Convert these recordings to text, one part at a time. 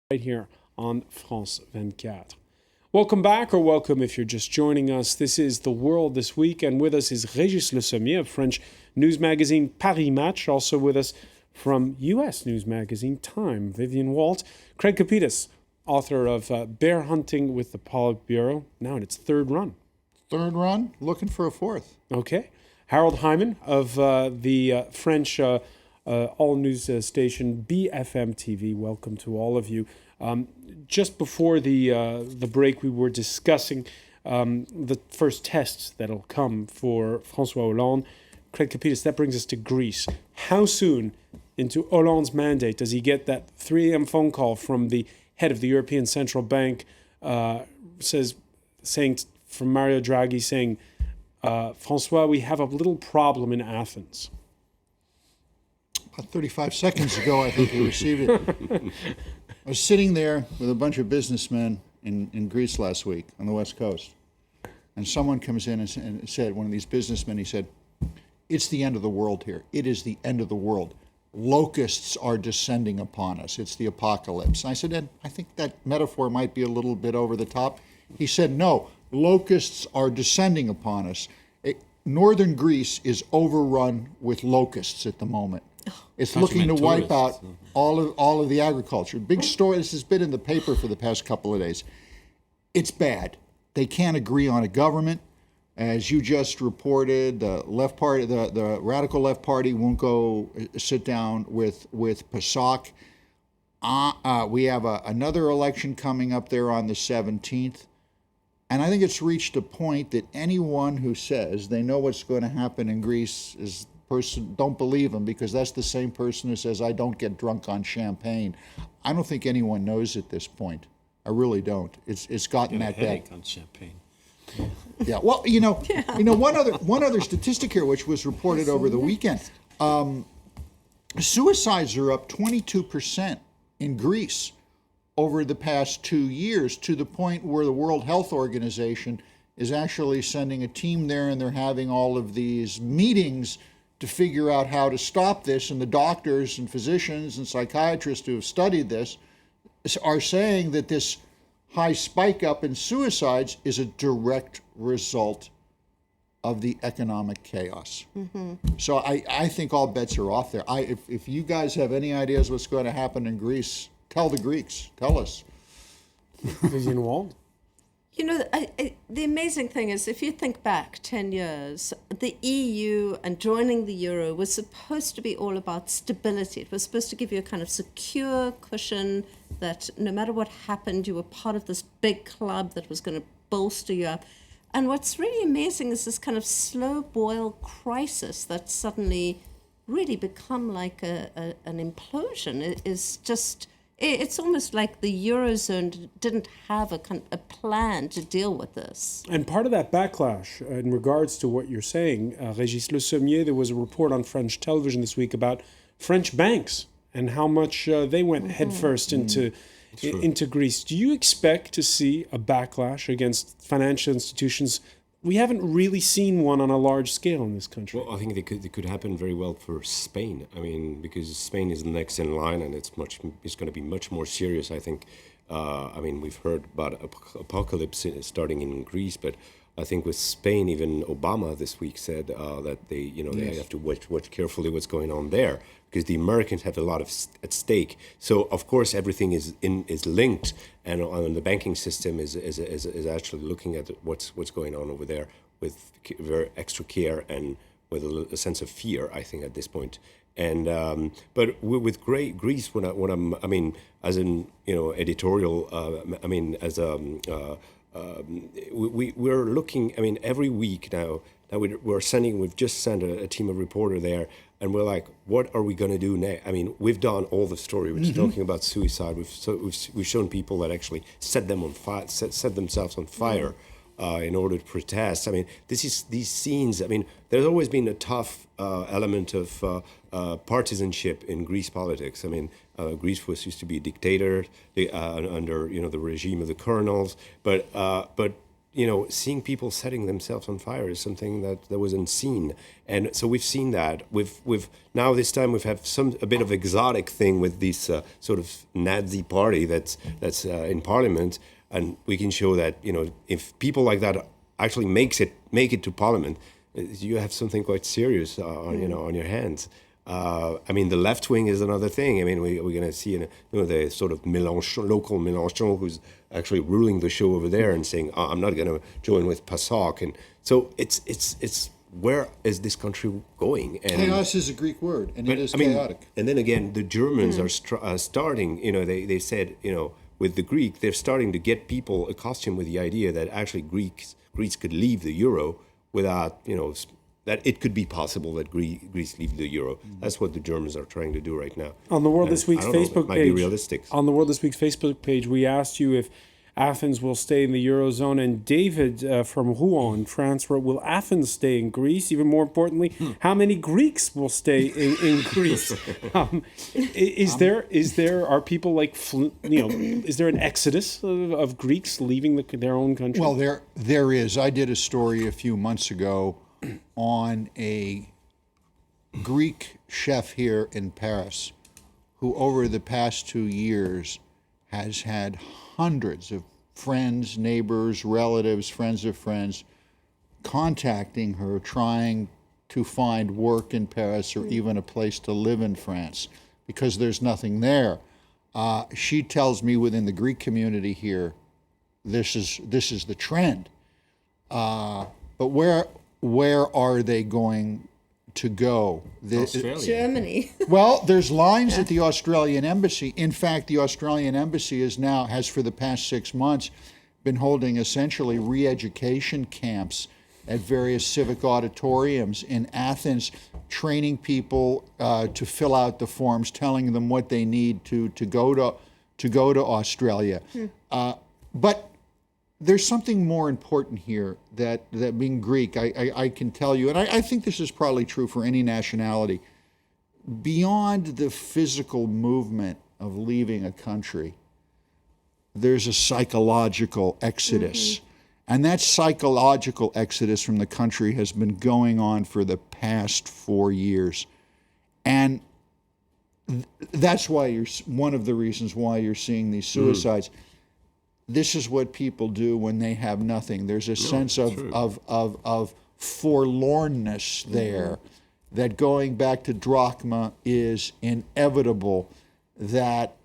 right here on France 24. Welcome back, or welcome if you're just joining us. This is The World This Week, and with us is Régis Le Sommier of French news magazine Paris Match. Also with us from U.S. news magazine Time, Vivian Walt. Craig Capitas, author of Bear Hunting with the Politburo, now in its third run. Third run, looking for a fourth. Okay. Harold Hyman of the French all-news station BFM TV. Welcome to all of you. Just before the break, we were discussing the first tests that'll come for François Hollande. Craig Capitas, that brings us to Greece. How soon into Hollande's mandate does he get that 3 a.m. phone call from the head of the European Central Bank saying from Mario Draghi saying, François, we have a little problem in Athens? About 35 seconds ago, I think we received it. I was sitting there with a bunch of businessmen in Greece last week on the West Coast. And someone comes in and said, one of these businessmen, he said, it's the end of the world here. It is the end of the world. Locusts are descending upon us. It's the apocalypse. And I said, Ed, I think that metaphor might be a little bit over the top. He said, no, locusts are descending upon us. Northern Greece is overrun with locusts at the moment. It's looking to wipe out all of the agriculture. Big story. This has been in the paper for the past couple of days. It's bad. They can't agree on a government. As you just reported, the left party, the radical left party, won't go sit down with PASOK. We have another election coming up there on the 17th. And I think it's reached a point that anyone who says they know what's going to happen in Greece is person, don't believe him, because that's the same person who says, I don't get drunk on champagne. I don't think anyone knows at this point. I really don't. It's gotten that bad. On champagne. Yeah. Well, one other statistic here, which was reported over the weekend. Suicides are up 22% in Greece over the past 2 years, to the point where the World Health Organization is actually sending a team there, and they're having all of these meetings to figure out how to stop this. And the doctors and physicians and psychiatrists who have studied this are saying that this high spike up in suicides is a direct result of the economic chaos. Mm-hmm. So I think all bets are off there. If you guys have any ideas what's going to happen in Greece, tell the Greeks. Tell us. Vivian Wald? You know, the amazing thing is, if you think back 10 years, the EU and joining the euro was supposed to be all about stability. It was supposed to give you a kind of secure cushion that no matter what happened, you were part of this big club that was going to bolster you up. And what's really amazing is this kind of slow boil crisis that's suddenly really become like an implosion. It is just... It's almost like the Eurozone didn't have a plan to deal with this. And part of that backlash, in regards to what you're saying, Régis Le Sommier, there was a report on French television this week about French banks and how much they went headfirst into Greece. Do you expect to see a backlash against financial institutions? We haven't really seen one on a large scale in this country. Well, I think it could happen very well for Spain. I mean, because Spain is the next in line, and it's going to be much more serious. I think. We've heard about apocalypse starting in Greece, but I think with Spain, even Obama this week said that they have to watch carefully what's going on there, because the Americans have a lot at stake. So of course everything is linked, and the banking system is actually looking at what's going on over there with very extra care and with a sense of fear, I think, at this point. And but with Greece, as an editorial, we're looking. I mean, every week now we've just sent a team of reporters there, and we're like, what are we going to do next? I mean, we've done all the story. We're talking about suicide. We've shown people that actually set themselves on fire. In order to protest. I mean, these scenes. I mean, there's always been a tough element of partisanship in Greece politics. I mean, Greece used to be a dictator under the regime of the colonels, but seeing people setting themselves on fire is something that wasn't seen, and so we've seen that. We've now this time we've had a bit of exotic thing with this sort of Nazi party that's in Parliament, and we can show that if people like that actually make it to Parliament, you have something quite serious on your hands. The left wing is another thing. We're going to see the sort of local Mélenchon who's actually ruling the show over there and saying, I'm not going to join with PASOK. And so it's where is this country going? And chaos is a Greek word, and it is chaotic. And then again, the Germans are starting, they said, with the Greek, they're starting to get people accustomed with the idea that actually Greeks could leave the euro without, that it could be possible that Greece leave the euro. That's what the Germans are trying to do right now. On the World This Week's Facebook might page, be realistic. On the World This Week's Facebook page, we asked you if Athens will stay in the Eurozone, and David from Rouen, France, wrote, will Athens stay in Greece? Even more importantly, how many Greeks will stay in Greece? Are people like, is there an exodus of Greeks leaving their own country? Well, there is. I did a story a few months ago on a Greek chef here in Paris who over the past 2 years has had hundreds of friends, neighbors, relatives, friends of friends contacting her, trying to find work in Paris or even a place to live in France because there's nothing there. She tells me within the Greek community here, this is the trend. But where are they going to go? Australia. Germany. Well, there's lines at the Australian Embassy. In fact, the Australian Embassy has for the past 6 months been holding essentially re-education camps at various civic auditoriums in Athens, training people to fill out the forms, telling them what they need to go to Australia. But there's something more important here that being Greek, I can tell you, and I think this is probably true for any nationality, beyond the physical movement of leaving a country, there's a psychological exodus. And that psychological exodus from the country has been going on for the past 4 years. And that's why one of the reasons why you're seeing these suicides. This is what people do when they have nothing. There's a sense of forlornness there, that going back to drachma is inevitable, that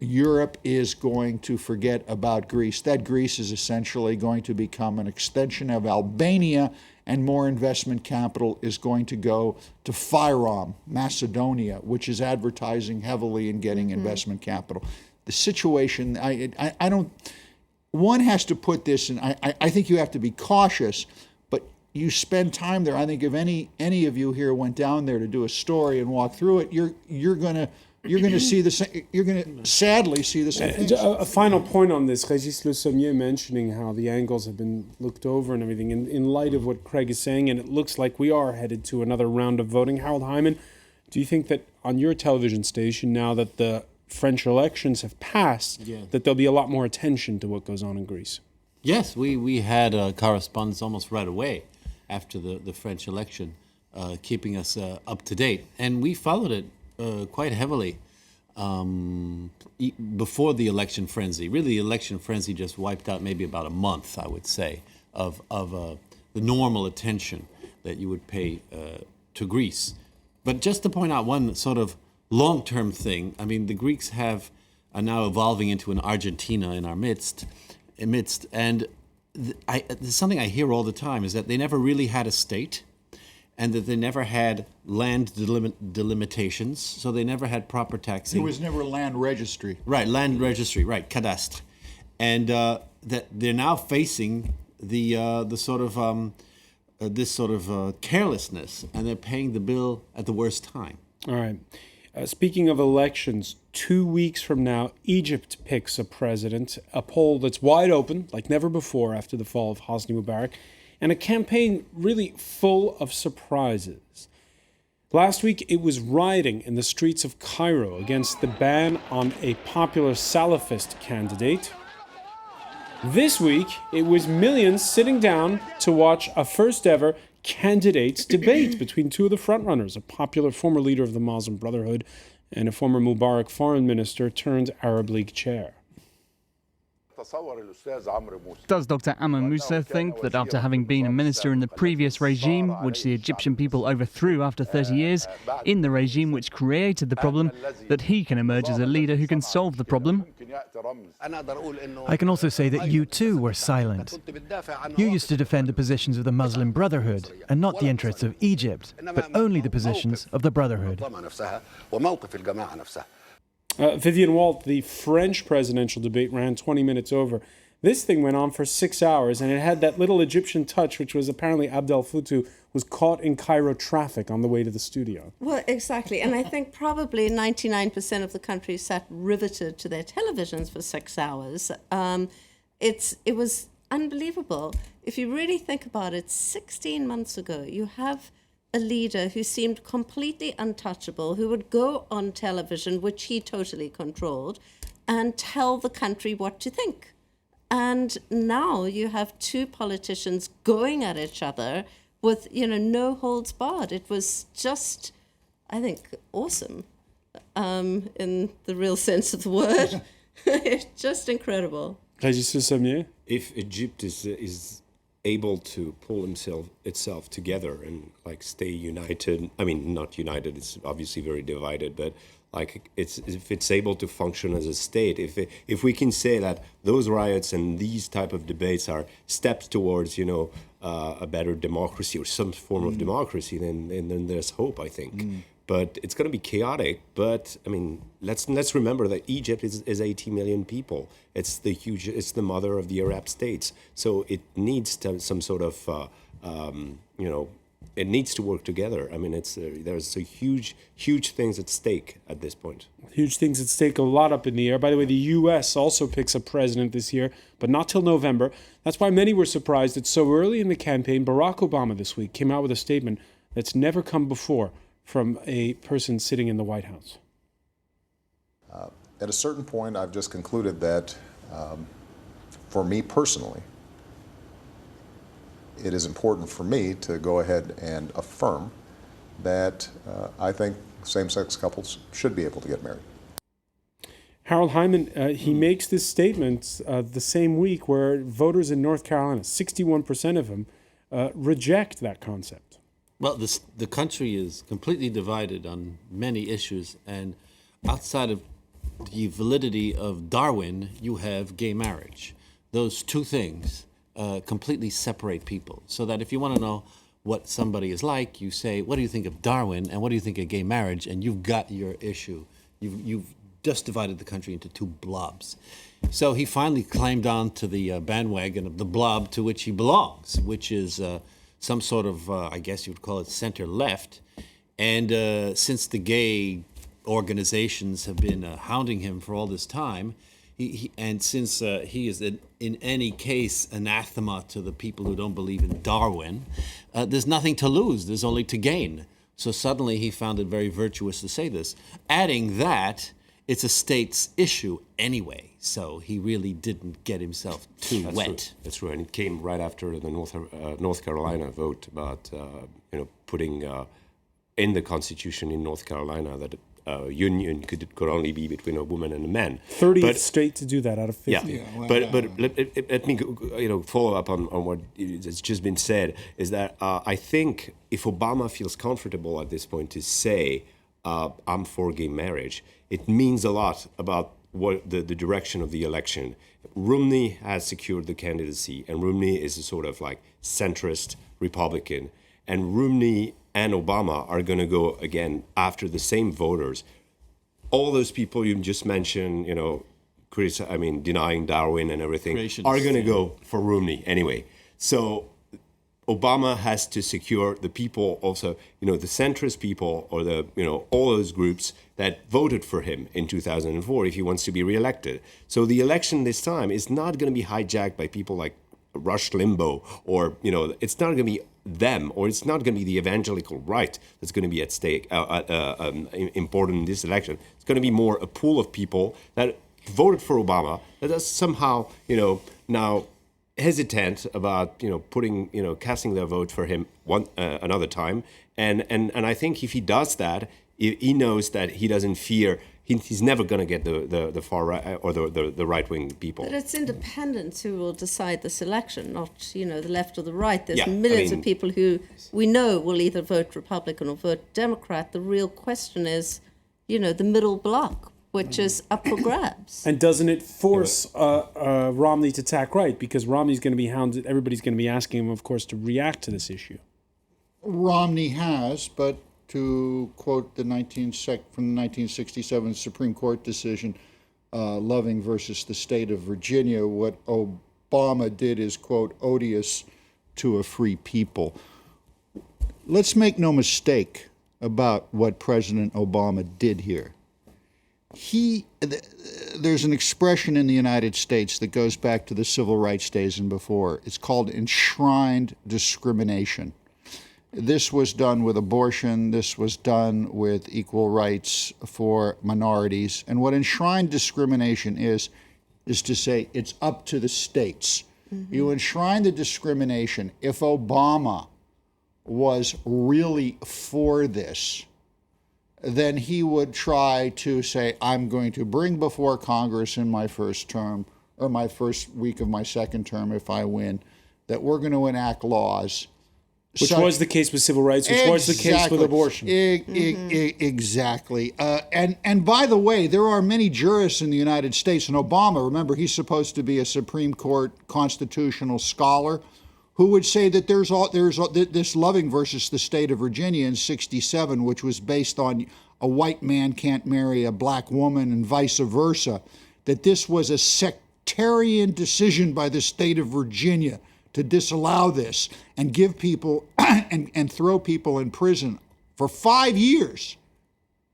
Europe is going to forget about Greece, that Greece is essentially going to become an extension of Albania, and more investment capital is going to go to Fyrom, Macedonia, which is advertising heavily and getting investment capital. The situation, one has to put this, and I think you have to be cautious, but you spend time there. I think if any of you here went down there to do a story and walk through it, you're going to see the same. You're going to sadly see the same things. A final point on this, Régis Le Sommier mentioning how the angles have been looked over and everything. In light of what Craig is saying, and it looks like we are headed to another round of voting. Harold Hyman, do you think that on your television station, now that the French elections have passed, that there'll be a lot more attention to what goes on in Greece? Yes, we had correspondence almost right away after the French election, keeping us up to date. And we followed it quite heavily before the election frenzy. Really, the election frenzy just wiped out maybe about a month, I would say, of the normal attention that you would pay to Greece. But just to point out one sort of long-term thing, the Greeks are now evolving into an Argentina in our midst, and there's something I hear all the time is that they never really had a state, and that they never had land delimitations, so they never had proper taxing. There was never land registry. Right, land registry, right, cadastre, and that they're now facing the sort of this sort of carelessness, and they're paying the bill at the worst time. All right. Speaking of elections, 2 weeks from now, Egypt picks a president, a poll that's wide open, like never before after the fall of Hosni Mubarak, and a campaign really full of surprises. Last week, it was rioting in the streets of Cairo against the ban on a popular Salafist candidate. This week, it was millions sitting down to watch a first-ever candidates debate between two of the frontrunners, a popular former leader of the Muslim Brotherhood and a former Mubarak foreign minister turned Arab League chair. Does Dr. Amr Moussa think that after having been a minister in the previous regime, which the Egyptian people overthrew after 30 years, in the regime which created the problem, that he can emerge as a leader who can solve the problem? I can also say that you too were silent. You used to defend the positions of the Muslim Brotherhood and not the interests of Egypt, but only the positions of the Brotherhood. Vivian Walt, the French presidential debate ran 20 minutes over. This thing went on for 6 hours, and it had that little Egyptian touch, which was apparently Abdel Fattah was caught in Cairo traffic on the way to the studio. Well, exactly. And I think probably 99% of the country sat riveted to their televisions for 6 hours. It was unbelievable. If you really think about it, 16 months ago, you have a leader who seemed completely untouchable, who would go on television, which he totally controlled, and tell the country what to think. And now you have two politicians going at each other with, no holds barred. It was just, I think, awesome in the real sense of the word. It's just incredible. Régis Le Sommier? If Egypt is able to pull itself together and stay united, I mean, not united, it's obviously very divided, but if it's able to function as a state, if we can say that those riots and these type of debates are steps towards a better democracy or some form of democracy, then there's hope, I think. But it's going to be chaotic. But I mean, let's remember that Egypt is 80 million people. It's the mother of the Arab states. So it needs some sort of it needs to work together. I mean, there's a huge things at stake at this point. Huge things at stake, a lot up in the air. By the way, the U.S. also picks a president this year, but not till November. That's why many were surprised that so early in the campaign, Barack Obama this week came out with a statement that's never come before from a person sitting in the White House. At a certain point, I've just concluded that for me personally, it is important for me to go ahead and affirm that I think same-sex couples should be able to get married. Harold Hyman, he makes this statement the same week where voters in North Carolina, 61% of them, reject that concept. Well, the country is completely divided on many issues, and outside of the validity of Darwin, you have gay marriage. Those two things completely separate people, so that if you want to know what somebody is like, you say, what do you think of Darwin, and what do you think of gay marriage, and you've got your issue. You've just divided the country into two blobs. So he finally climbed on to the bandwagon of the blob to which he belongs, which is some sort of, I guess you would call it center-left. And since the gay organizations have been hounding him for all this time, and since he is in any case anathema to the people who don't believe in Darwin, there's nothing to lose, there's only to gain. So suddenly he found it very virtuous to say this. Adding that, it's a state's issue anyway, so he really didn't get himself too wet. That's true, and it came right after the North Carolina vote about putting in the Constitution in North Carolina that union could only be between a woman and a man. 30th state to do that out of 50. Yeah, but let me follow up on what has just been said. Is that I think if Obama feels comfortable at this point to say I'm for gay marriage, it means a lot about what the direction of the election. Romney has secured the candidacy, and Romney is a sort of centrist Republican, and Romney and Obama are going to go again after the same voters. All those people you just mentioned, denying Darwin and everything, are going to go for Romney anyway. So Obama has to secure the people also, the centrist people or all those groups that voted for him in 2004 if he wants to be reelected. So the election this time is not going to be hijacked by people like Rush Limbaugh or, it's not going to be them, or it's not going to be the evangelical right that's going to be at stake, important in this election. It's going to be more a pool of people that voted for Obama that has somehow, now hesitant about putting casting their vote for him another time, and I think if he does that, he knows that he doesn't fear. He's never going to get the far right or the right wing people. But it's independents who will decide this election, not the left or the right. There's Yeah, millions of people who we know will either vote Republican or vote Democrat. The real question is, the middle block, which is up for grabs. And doesn't it force Romney to tack right? Because Romney's going to be hounded. Everybody's going to be asking him, of course, to react to this issue. Romney has, but to quote from the 1967 Supreme Court decision, Loving versus the state of Virginia, what Obama did is, quote, odious to a free people. Let's make no mistake about what President Obama did here. There's an expression in the United States that goes back to the civil rights days and before. It's called enshrined discrimination. This was done with abortion. This was done with equal rights for minorities. And what enshrined discrimination is to say it's up to the states. Mm-hmm. You enshrine the discrimination. If Obama was really for this, then he would try to say, I'm going to bring before Congress in my first term, or my first week of my second term if I win, that we're going to enact laws. Which was the case with civil rights, which was the case with abortion. Exactly. And by the way, there are many jurists in the United States, and Obama, remember, he's supposed to be a Supreme Court constitutional scholar, who would say that there's this Loving versus the state of Virginia in '67, which was based on a white man can't marry a black woman and vice versa, that this was a sectarian decision by the state of Virginia to disallow this and give people and throw people in prison for 5 years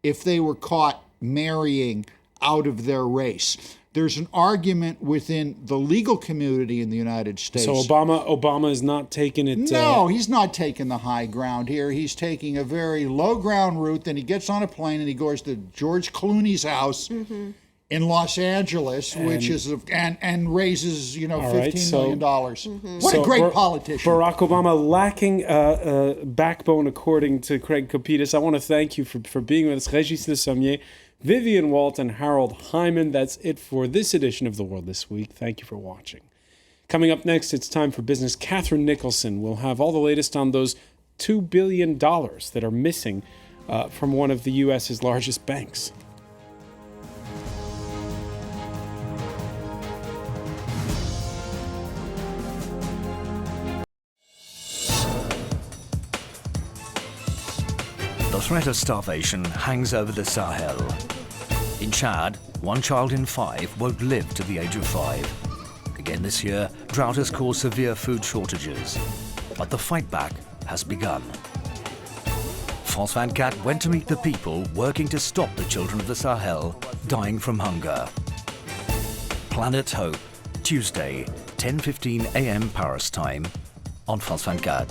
if they were caught marrying out of their race. There's an argument within the legal community in the United States. So Obama is not taking it. No, he's not taking the high ground here. He's taking a very low ground route. Then he gets on a plane and he goes to George Clooney's house. Mm-hmm. In Los Angeles, which is and raises $15 million. Mm-hmm. What a great politician! Barack Obama lacking backbone, according to Craig Kopitas. I want to thank you for being with us, Régis Le Sommier, Vivian Walt, and Harold Hyman. That's it for this edition of The World This Week. Thank you for watching. Coming up next, it's time for business. Catherine Nicholson will have all the latest on those $2 billion that are missing from one of the U.S.'s largest banks. The threat of starvation hangs over the Sahel. In Chad, 1 child in 5 won't live to the age of 5. Again this year, drought has caused severe food shortages. But the fight back has begun. France 24 went to meet the people working to stop the children of the Sahel dying from hunger. Planet Hope, Tuesday, 10:15 a.m. Paris time on France 24.